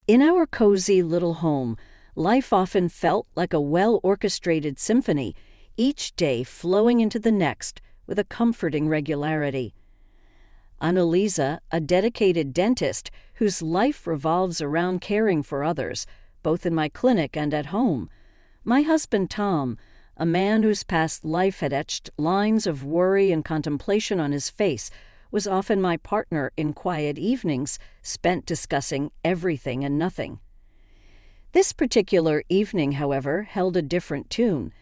In our cozy little home, life often felt like a well-orchestrated symphony, each day flowing into the next with a comforting regularity. Annalisa, a dedicated dentist whose life revolves around caring for others, both in my clinic and at home. My husband Tom, a man whose past life had etched lines of worry and contemplation on his face, was often my partner in quiet evenings spent discussing everything and nothing. This particular evening, however, held a different tune.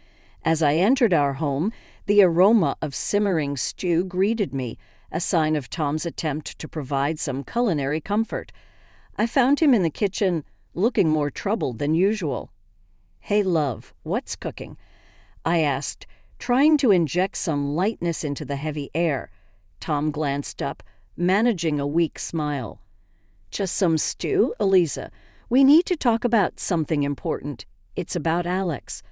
As I entered our home, the aroma of simmering stew greeted me, a sign of Tom's attempt to provide some culinary comfort. I found him in the kitchen, looking more troubled than usual. "Hey, love, what's cooking?" I asked, trying to inject some lightness into the heavy air. Tom glanced up, managing a weak smile. "Just some stew, Eliza. We need to talk about something important. It's about Alex."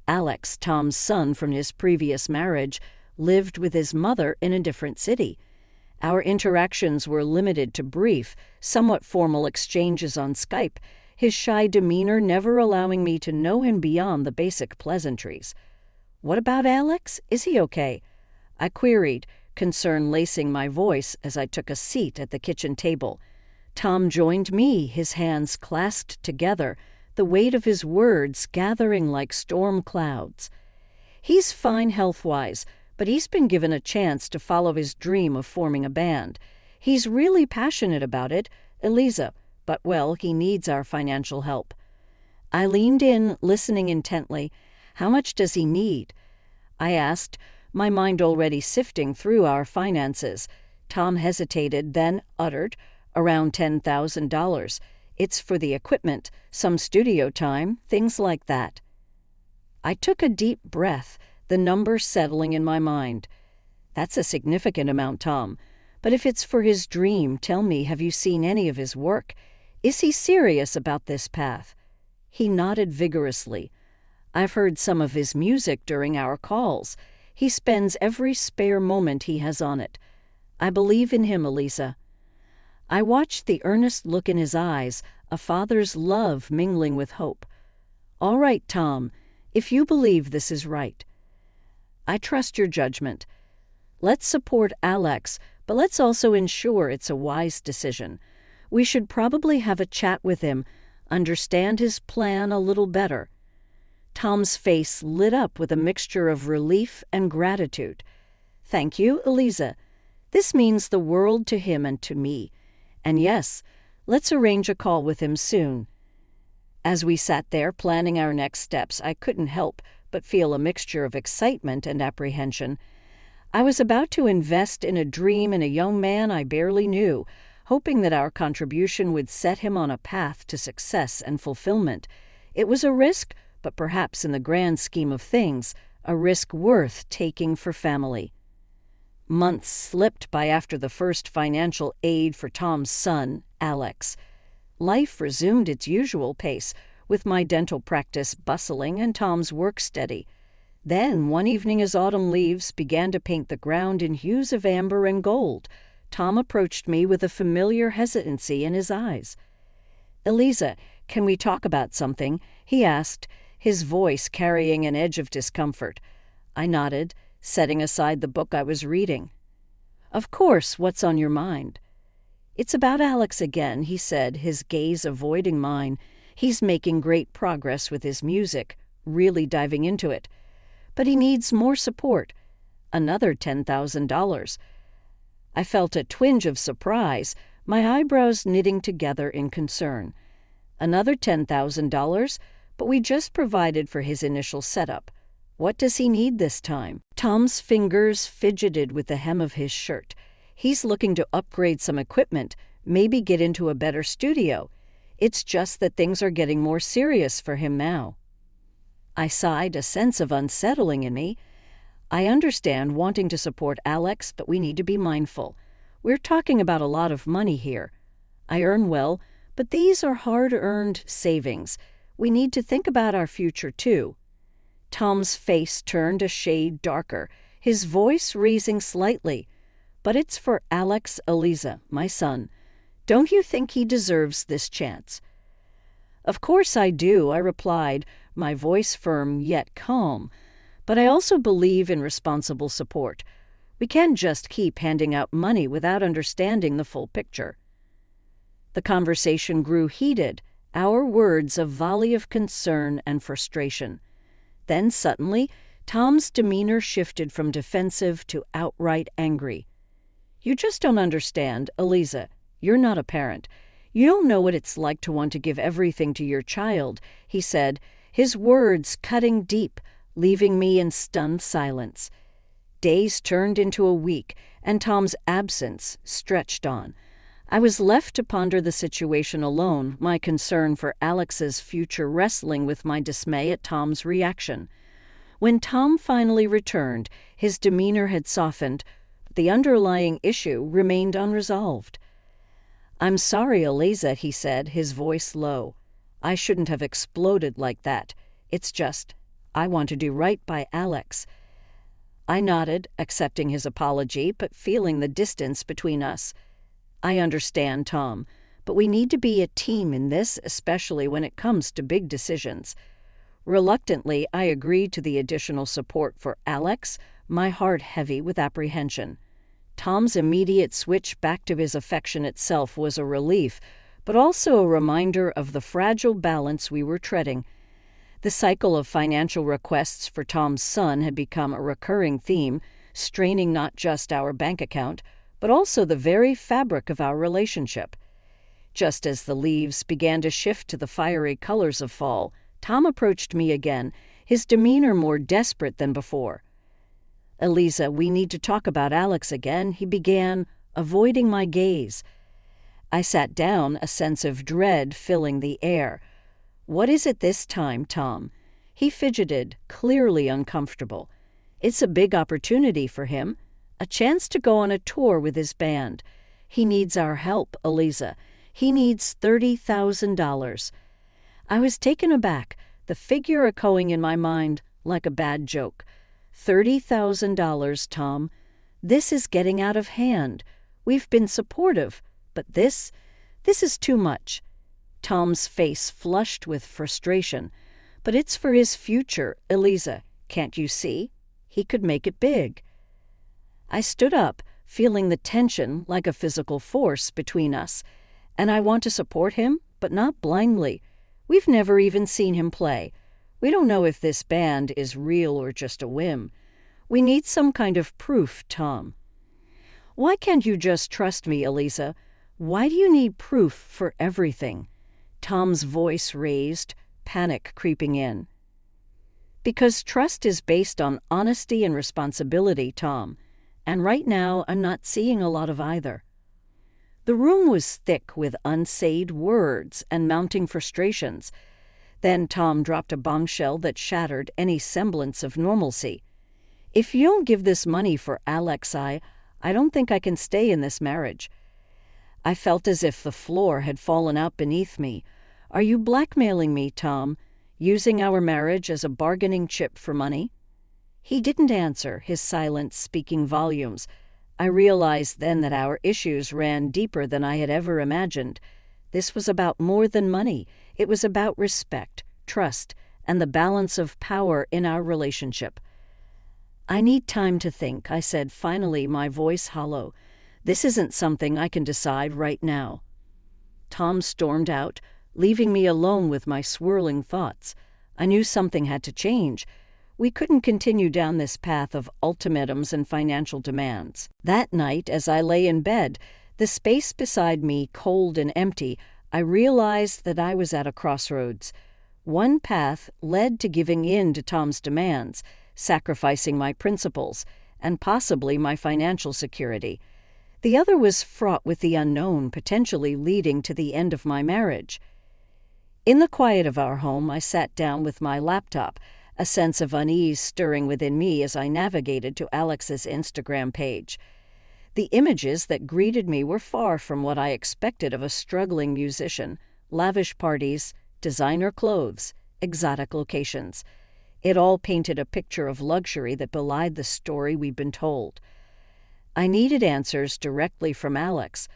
Alex, Tom's son from his previous marriage, lived with his mother in a different city. Our interactions were limited to brief, somewhat formal exchanges on Skype, his shy demeanor never allowing me to know him beyond the basic pleasantries. "What about Alex? Is he okay?" I queried, concern lacing my voice as I took a seat at the kitchen table. Tom joined me, his hands clasped together, the weight of his words gathering like storm clouds. "He's fine health-wise, but he's been given a chance to follow his dream of forming a band. He's really passionate about it, Eliza, but, well, he needs our financial help." I leaned in, listening intently. "How much does he need?" I asked, my mind already sifting through our finances. Tom hesitated, then uttered, "Around $10,000. It's for the equipment, some studio time, things like that." I took a deep breath, the number settling in my mind. "That's a significant amount, Tom. But if it's for his dream, tell me, have you seen any of his work? Is he serious about this path?" He nodded vigorously. "I've heard some of his music during our calls. He spends every spare moment he has on it. I believe in him, Eliza." I watched the earnest look in his eyes, a father's love mingling with hope. "All right, Tom, if you believe this is right." "I trust your judgment. Let's support Alex, but let's also ensure it's a wise decision. We should probably have a chat with him, understand his plan a little better." Tom's face lit up with a mixture of relief and gratitude. "Thank you, Eliza. This means the world to him and to me. And yes, let's arrange a call with him soon." As we sat there planning our next steps, I couldn't help but feel a mixture of excitement and apprehension. I was about to invest in a dream in a young man I barely knew, hoping that our contribution would set him on a path to success and fulfillment. It was a risk, but perhaps in the grand scheme of things, a risk worth taking for family. Months slipped by after the first financial aid for Tom's son, Alex. Life resumed its usual pace, with my dental practice bustling and Tom's work steady. Then, one evening as autumn leaves began to paint the ground in hues of amber and gold, Tom approached me with a familiar hesitancy in his eyes. "Eliza, can we talk about something?" he asked, his voice carrying an edge of discomfort. I nodded, setting aside the book I was reading. "Of course, what's on your mind?" "It's about Alex again," he said, his gaze avoiding mine. "He's making great progress with his music, really diving into it. But he needs more support. Another $10,000. I felt a twinge of surprise, my eyebrows knitting together in concern. "Another $10,000? But we just provided for his initial setup. What does he need this time?" Tom's fingers fidgeted with the hem of his shirt. "He's looking to upgrade some equipment, maybe get into a better studio. It's just that things are getting more serious for him now." I sighed, a sense of unsettling in me. "I understand wanting to support Alex, but we need to be mindful. We're talking about a lot of money here. I earn well, but these are hard-earned savings. We need to think about our future, too." Tom's face turned a shade darker, his voice raising slightly. "But it's for Alex, Eliza, my son. Don't you think he deserves this chance?" "Of course I do," I replied, my voice firm yet calm. "But I also believe in responsible support. We can't just keep handing out money without understanding the full picture." The conversation grew heated, our words a volley of concern and frustration. Then suddenly, Tom's demeanor shifted from defensive to outright angry. "You just don't understand, Eliza. You're not a parent. You don't know what it's like to want to give everything to your child," he said, his words cutting deep, leaving me in stunned silence. Days turned into a week, and Tom's absence stretched on. I was left to ponder the situation alone, my concern for Alex's future wrestling with my dismay at Tom's reaction. When Tom finally returned, his demeanor had softened, but the underlying issue remained unresolved. "I'm sorry, Eliza," he said, his voice low. "I shouldn't have exploded like that. It's just, I want to do right by Alex." I nodded, accepting his apology, but feeling the distance between us. "I understand, Tom, but we need to be a team in this, especially when it comes to big decisions." Reluctantly, I agreed to the additional support for Alex, my heart heavy with apprehension. Tom's immediate switch back to his affectionate self was a relief, but also a reminder of the fragile balance we were treading. The cycle of financial requests for Tom's son had become a recurring theme, straining not just our bank account, but also the very fabric of our relationship. Just as the leaves began to shift to the fiery colors of fall, Tom approached me again, his demeanor more desperate than before. "Eliza, we need to talk about Alex again," he began, avoiding my gaze. I sat down, a sense of dread filling the air. "What is it this time, Tom?" He fidgeted, clearly uncomfortable. "It's a big opportunity for him. A chance to go on a tour with his band. He needs our help, Eliza. He needs $30,000. I was taken aback, the figure echoing in my mind like a bad joke. $30,000, Tom. This is getting out of hand. We've been supportive, but this is too much." Tom's face flushed with frustration. "But it's for his future, Eliza. Can't you see? He could make it big." I stood up, feeling the tension like a physical force between us. "And I want to support him, but not blindly. We've never even seen him play. We don't know if this band is real or just a whim. We need some kind of proof, Tom." "Why can't you just trust me, Eliza? Why do you need proof for everything?" Tom's voice raised, panic creeping in. "Because trust is based on honesty and responsibility, Tom. And right now, I'm not seeing a lot of either." The room was thick with unsaid words and mounting frustrations. Then Tom dropped a bombshell that shattered any semblance of normalcy. "If you don't give this money for Alex, I don't think I can stay in this marriage." I felt as if the floor had fallen out beneath me. "Are you blackmailing me, Tom? Using our marriage as a bargaining chip for money?" He didn't answer, his silence speaking volumes. I realized then that our issues ran deeper than I had ever imagined. This was about more than money. It was about respect, trust, and the balance of power in our relationship. "I need time to think," I said, finally, my voice hollow. "This isn't something I can decide right now." Tom stormed out, leaving me alone with my swirling thoughts. I knew something had to change. We couldn't continue down this path of ultimatums and financial demands. That night, as I lay in bed, the space beside me cold and empty, I realized that I was at a crossroads. One path led to giving in to Tom's demands, sacrificing my principles, and possibly my financial security. The other was fraught with the unknown, potentially leading to the end of my marriage. In the quiet of our home, I sat down with my laptop, a sense of unease stirring within me as I navigated to Alex's Instagram page. The images that greeted me were far from what I expected of a struggling musician: lavish parties, designer clothes, exotic locations. It all painted a picture of luxury that belied the story we'd been told. I needed answers directly from Alex.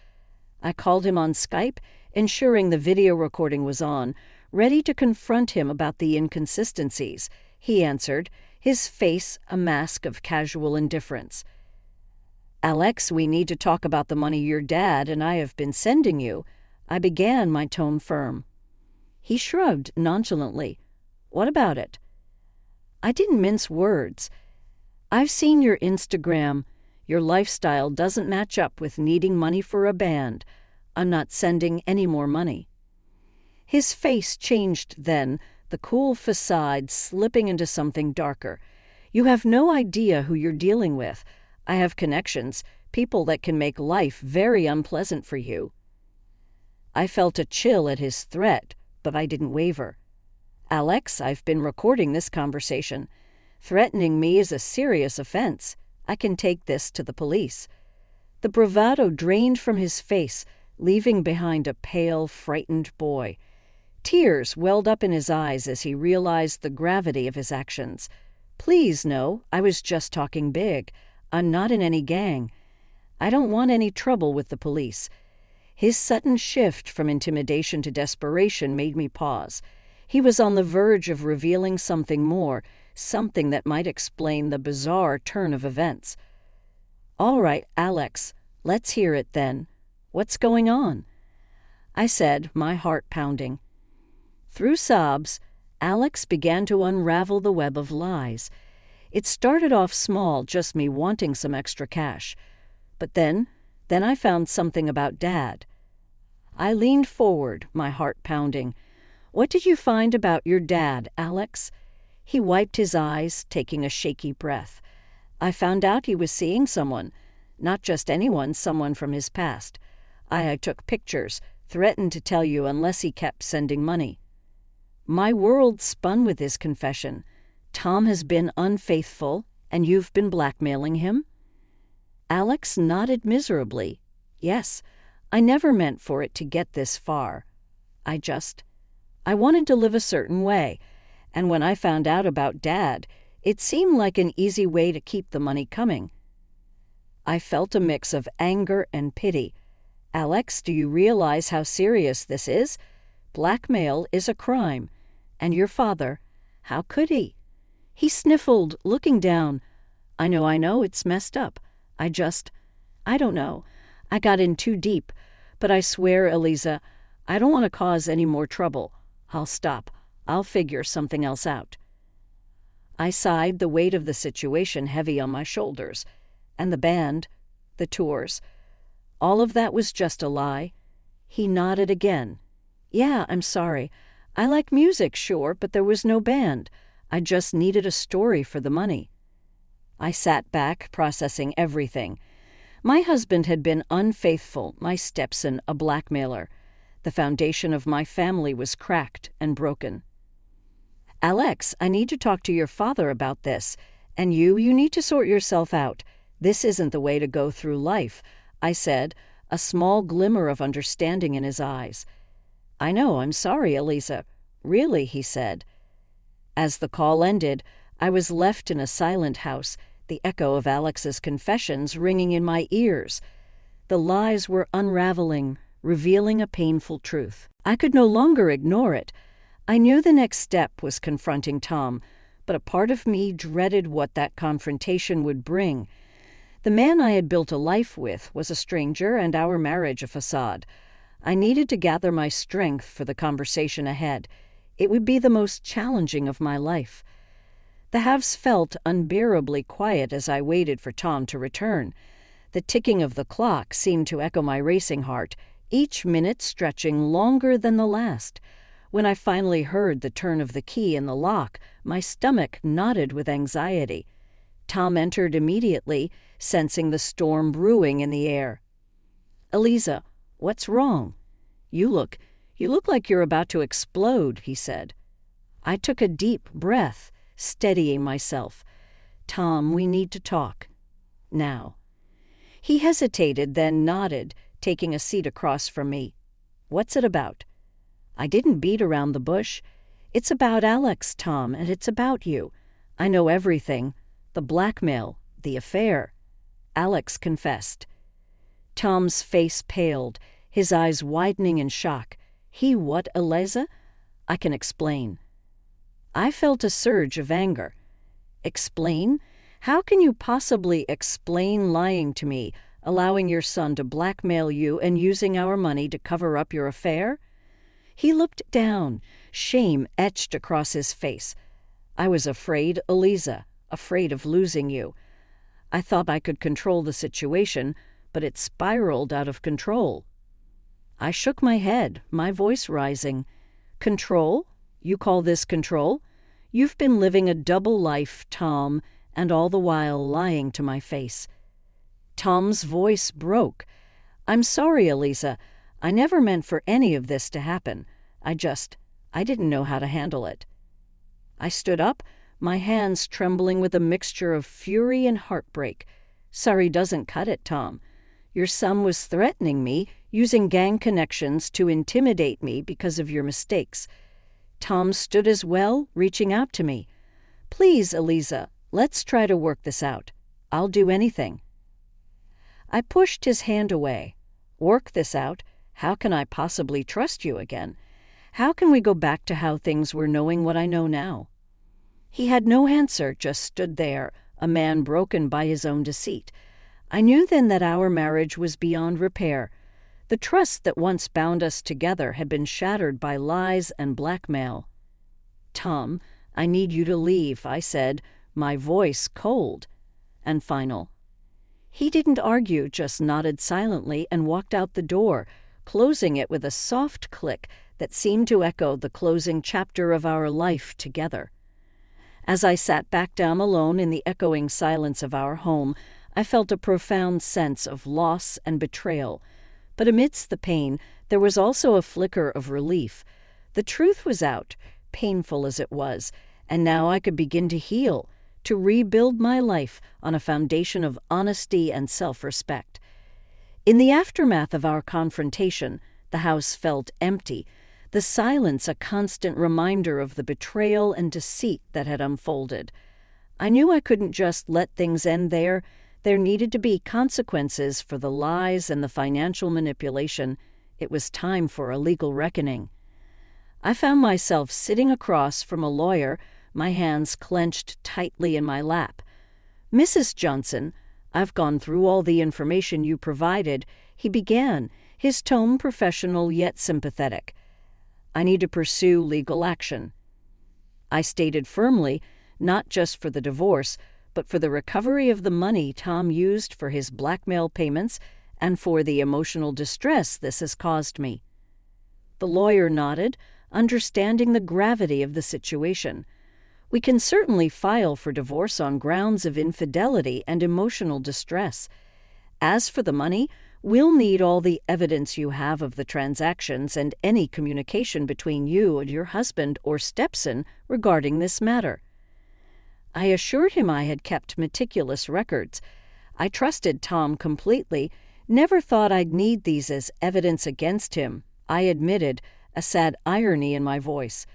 I called him on Skype, ensuring the video recording was on, ready to confront him about the inconsistencies. He answered, his face a mask of casual indifference. "Alex, we need to talk about the money your dad and I have been sending you." I began, my tone firm. He shrugged nonchalantly. "What about it?" I didn't mince words. "I've seen your Instagram. Your lifestyle doesn't match up with needing money for a band. I'm not sending any more money." His face changed then, the cool facade slipping into something darker. "You have no idea who you're dealing with. I have connections, people that can make life very unpleasant for you." I felt a chill at his threat, but I didn't waver. "Alex, I've been recording this conversation. Threatening me is a serious offense. I can take this to the police." The bravado drained from his face, leaving behind a pale, frightened boy. Tears welled up in his eyes as he realized the gravity of his actions. "Please, no, I was just talking big. I'm not in any gang. I don't want any trouble with the police." His sudden shift from intimidation to desperation made me pause. He was on the verge of revealing something more, something that might explain the bizarre turn of events. "All right, Alex, let's hear it then. What's going on?" I said, my heart pounding. Through sobs, Alex began to unravel the web of lies. It started off small, just me wanting some extra cash. But then I found something about Dad. I leaned forward, my heart pounding. "What did you find about your dad, Alex?" He wiped his eyes, taking a shaky breath. "I found out he was seeing someone. Not just anyone, someone from his past. I took pictures, threatened to tell you unless he kept sending money." My world spun with his confession. "Tom has been unfaithful, and you've been blackmailing him?" Alex nodded miserably. "Yes, I never meant for it to get this far. I wanted to live a certain way, and when I found out about Dad, it seemed like an easy way to keep the money coming." I felt a mix of anger and pity. "Alex, do you realize how serious this is? Blackmail is a crime. And your father, how could he?" He sniffled, looking down. I know, it's messed up. I don't know. I got in too deep. But I swear, Eliza, I don't want to cause any more trouble. I'll stop. I'll figure something else out." I sighed, the weight of the situation heavy on my shoulders. And the band, the tours, all of that was just a lie. He nodded again. "Yeah, I'm sorry. I like music, sure, but there was no band. I just needed a story for the money." I sat back, processing everything. My husband had been unfaithful, my stepson a blackmailer. The foundation of my family was cracked and broken. "Alex, I need to talk to your father about this. And you need to sort yourself out. This isn't the way to go through life," I said, a small glimmer of understanding in his eyes. "I know, I'm sorry, Eliza. Really," he said. As the call ended, I was left in a silent house, the echo of Alex's confessions ringing in my ears. The lies were unraveling, revealing a painful truth. I could no longer ignore it. I knew the next step was confronting Tom, but a part of me dreaded what that confrontation would bring. The man I had built a life with was a stranger and our marriage a facade. I needed to gather my strength for the conversation ahead. It would be the most challenging of my life. The house felt unbearably quiet as I waited for Tom to return. The ticking of the clock seemed to echo my racing heart, each minute stretching longer than the last. When I finally heard the turn of the key in the lock, my stomach knotted with anxiety. Tom entered immediately, sensing the storm brewing in the air. "Eliza, what's wrong? You look like you're about to explode," he said. I took a deep breath, steadying myself. "Tom, we need to talk. Now." He hesitated, then nodded, taking a seat across from me. "What's it about?" I didn't beat around the bush. "It's about Alex, Tom, and it's about you. I know everything. The blackmail, the affair." Alex confessed. Tom's face paled. his eyes widening in shock. He what, Eliza? I can explain. I felt a surge of anger. Explain? How can you possibly explain lying to me, allowing your son to blackmail you and using our money to cover up your affair? He looked down, shame etched across his face. I was afraid, Eliza, afraid of losing you. I thought I could control the situation, but it spiraled out of control. I shook my head, my voice rising. Control? You call this control? You've been living a double life, Tom, and all the while lying to my face. Tom's voice broke. I'm sorry, Eliza. I never meant for any of this to happen. I didn't know how to handle it. I stood up, my hands trembling with a mixture of fury and heartbreak. Sorry doesn't cut it, Tom. Your son was threatening me, using gang connections to intimidate me because of your mistakes. Tom stood as well, reaching out to me. Please, Eliza, let's try to work this out. I'll do anything. I pushed his hand away. Work this out? How can I possibly trust you again? How can we go back to how things were knowing what I know now? He had no answer, just stood there, a man broken by his own deceit. I knew then that our marriage was beyond repair. The trust that once bound us together had been shattered by lies and blackmail. Tom, I need you to leave, I said, my voice cold and final. He didn't argue, just nodded silently and walked out the door, closing it with a soft click that seemed to echo the closing chapter of our life together. As I sat back down alone in the echoing silence of our home, I felt a profound sense of loss and betrayal. But amidst the pain, there was also a flicker of relief. The truth was out, painful as it was, and now I could begin to heal, to rebuild my life on a foundation of honesty and self-respect. In the aftermath of our confrontation, the house felt empty, the silence a constant reminder of the betrayal and deceit that had unfolded. I knew I couldn't just let things end there. There needed to be consequences for the lies and the financial manipulation. It was time for a legal reckoning. I found myself sitting across from a lawyer, my hands clenched tightly in my lap. Mrs. Johnson, I've gone through all the information you provided, he began, his tone professional yet sympathetic. I need to pursue legal action. I stated firmly, not just for the divorce, but for the recovery of the money Tom used for his blackmail payments and for the emotional distress this has caused me. The lawyer nodded, understanding the gravity of the situation. We can certainly file for divorce on grounds of infidelity and emotional distress. As for the money, we'll need all the evidence you have of the transactions and any communication between you and your husband or stepson regarding this matter. I assured him I had kept meticulous records. I trusted Tom completely, never thought I'd need these as evidence against him, I admitted, a sad irony in my voice.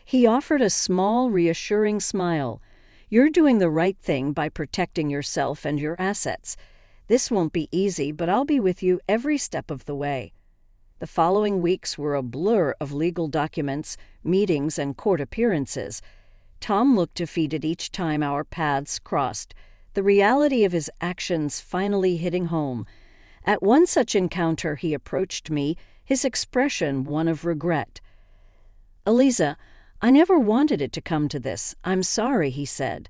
He offered a small, reassuring smile. You're doing the right thing by protecting yourself and your assets. This won't be easy, but I'll be with you every step of the way. The following weeks were a blur of legal documents, meetings, and court appearances. Tom looked defeated each time our paths crossed, the reality of his actions finally hitting home. At one such encounter he approached me, his expression one of regret. Eliza, I never wanted it to come to this. I'm sorry, he said.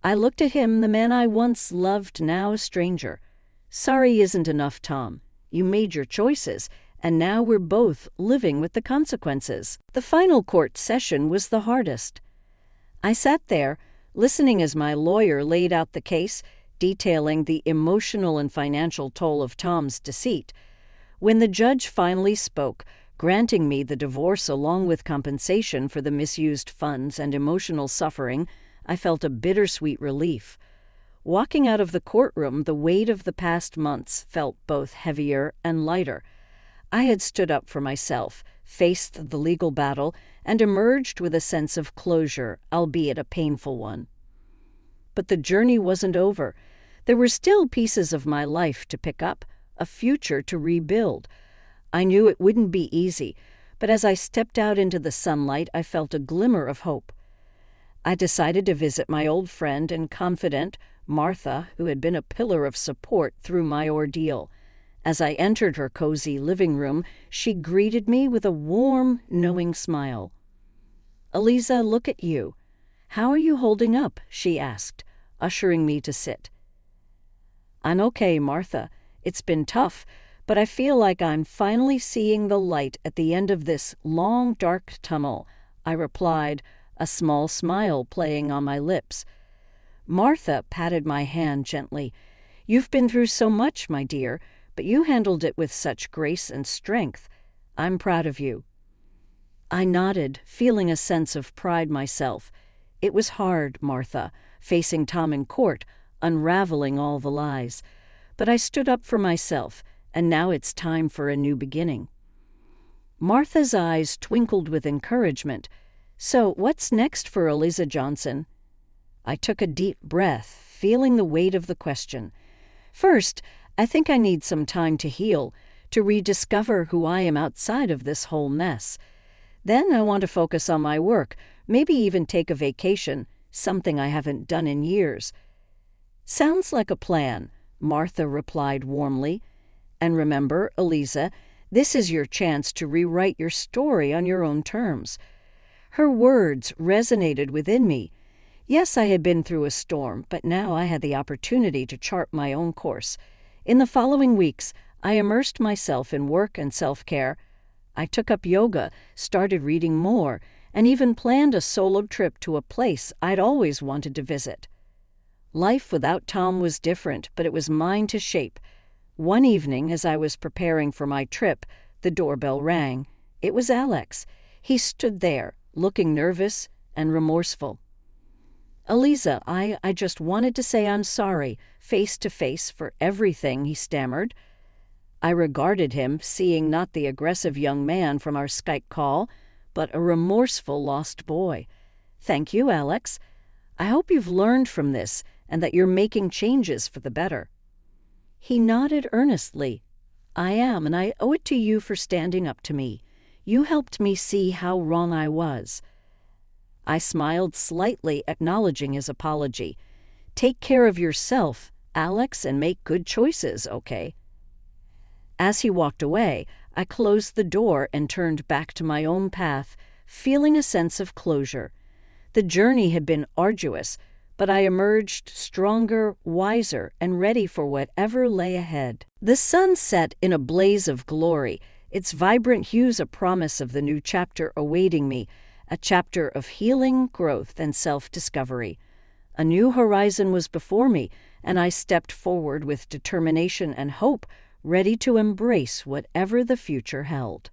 I looked at him, the man I once loved, now a stranger. Sorry isn't enough, Tom. You made your choices, and now we're both living with the consequences. The final court session was the hardest. I sat there, listening as my lawyer laid out the case, detailing the emotional and financial toll of Tom's deceit. When the judge finally spoke, granting me the divorce along with compensation for the misused funds and emotional suffering, I felt a bittersweet relief. Walking out of the courtroom, the weight of the past months felt both heavier and lighter. I had stood up for myself, faced the legal battle, and emerged with a sense of closure, albeit a painful one. But the journey wasn't over. There were still pieces of my life to pick up, a future to rebuild. I knew it wouldn't be easy, but as I stepped out into the sunlight, I felt a glimmer of hope. I decided to visit my old friend and confidant, Martha, who had been a pillar of support through my ordeal. As I entered her cozy living room, she greeted me with a warm, knowing smile. "Eliza, look at you. How are you holding up?" she asked, ushering me to sit. "I'm okay, Martha. It's been tough, but I feel like I'm finally seeing the light at the end of this long, dark tunnel," I replied, a small smile playing on my lips. Martha patted my hand gently. "You've been through so much, my dear, but you handled it with such grace and strength. I'm proud of you." I nodded, feeling a sense of pride myself. It was hard, Martha, facing Tom in court, unraveling all the lies. But I stood up for myself, and now it's time for a new beginning. Martha's eyes twinkled with encouragement. "So what's next for Eliza Johnson?" I took a deep breath, feeling the weight of the question. "First, I think I need some time to heal, to rediscover who I am outside of this whole mess. Then I want to focus on my work, maybe even take a vacation, something I haven't done in years." "Sounds like a plan," Martha replied warmly. "And remember, Eliza, this is your chance to rewrite your story on your own terms." Her words resonated within me. Yes, I had been through a storm, but now I had the opportunity to chart my own course. In the following weeks, I immersed myself in work and self-care. I took up yoga, started reading more, and even planned a solo trip to a place I'd always wanted to visit. Life without Tom was different, but it was mine to shape. One evening, as I was preparing for my trip, the doorbell rang. It was Alex. He stood there, looking nervous and remorseful. "Eliza, I just wanted to say I'm sorry, face to face, for everything," he stammered. I regarded him, seeing not the aggressive young man from our Skype call, but a remorseful lost boy. "Thank you, Alex. I hope you've learned from this and that you're making changes for the better." He nodded earnestly. "I am, and I owe it to you for standing up to me. You helped me see how wrong I was." I smiled slightly, acknowledging his apology. "Take care of yourself, Alex, and make good choices, okay?" As he walked away, I closed the door and turned back to my own path, feeling a sense of closure. The journey had been arduous, but I emerged stronger, wiser, and ready for whatever lay ahead. The sun set in a blaze of glory, its vibrant hues a promise of the new chapter awaiting me, a chapter of healing, growth, and self-discovery. A new horizon was before me, and I stepped forward with determination and hope, ready to embrace whatever the future held.